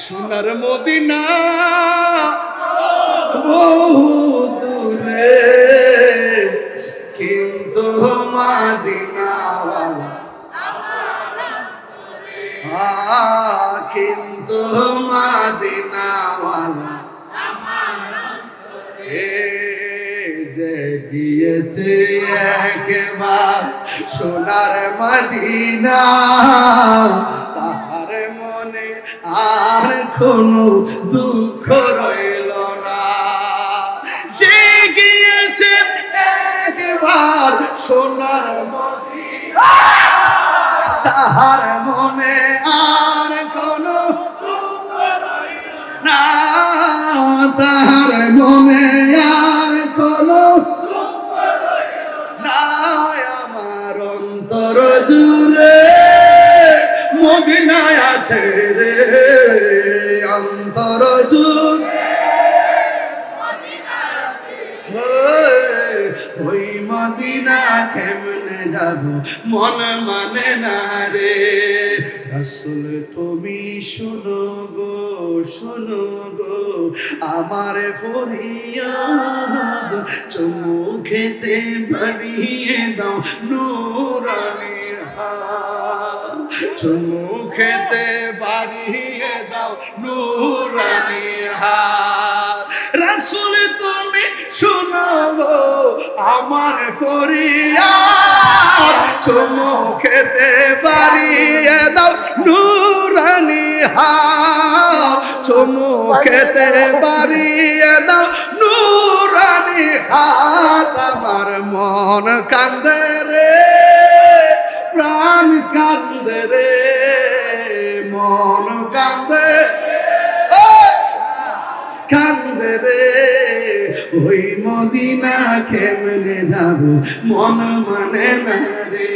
সোনার মদিনা বহু দূরে, কিন্তু মদিনাওয়ালা কিন্তু মদিনাওয়ালা যে গিয়েছে একবার সোনার মদিনা, তার মনে আর কোনো দুঃখ রইল না। যে গিয়েছে একবার সোনার মদিনা, তাহার মনে আর কোনো দুঃখ রইল না, তাহার মনে আর কোনো দুঃখ রইল না। আমার অন্তর জুড়ে মদিনায় আছে রে, অন্তর জুড়ে ওই মদিনা কেমনে যাব মন মানে না রে। রাসূল তুমি শুনো গো, শুনো গো আমার ফরিয়াদ, চোখেতে বাড়িয়ে দাও নুরানি হাত, চোখেতে বাড়িয়ে দাও নুরানি হাত। রাসূল তুমি শুনো গো আমার ফরিয়াদ, চোখেতে বাড়িয়ে দাও নুরানি হাত, চোখেতে বাড়িয়ে দাও নুরানি হাত। আমার মন কান্দে রে, প্রাণ কান্দে রে, মন কান্দে কান্দে রে। ওই মদিনা কেমনে যাব মন মানে না রে।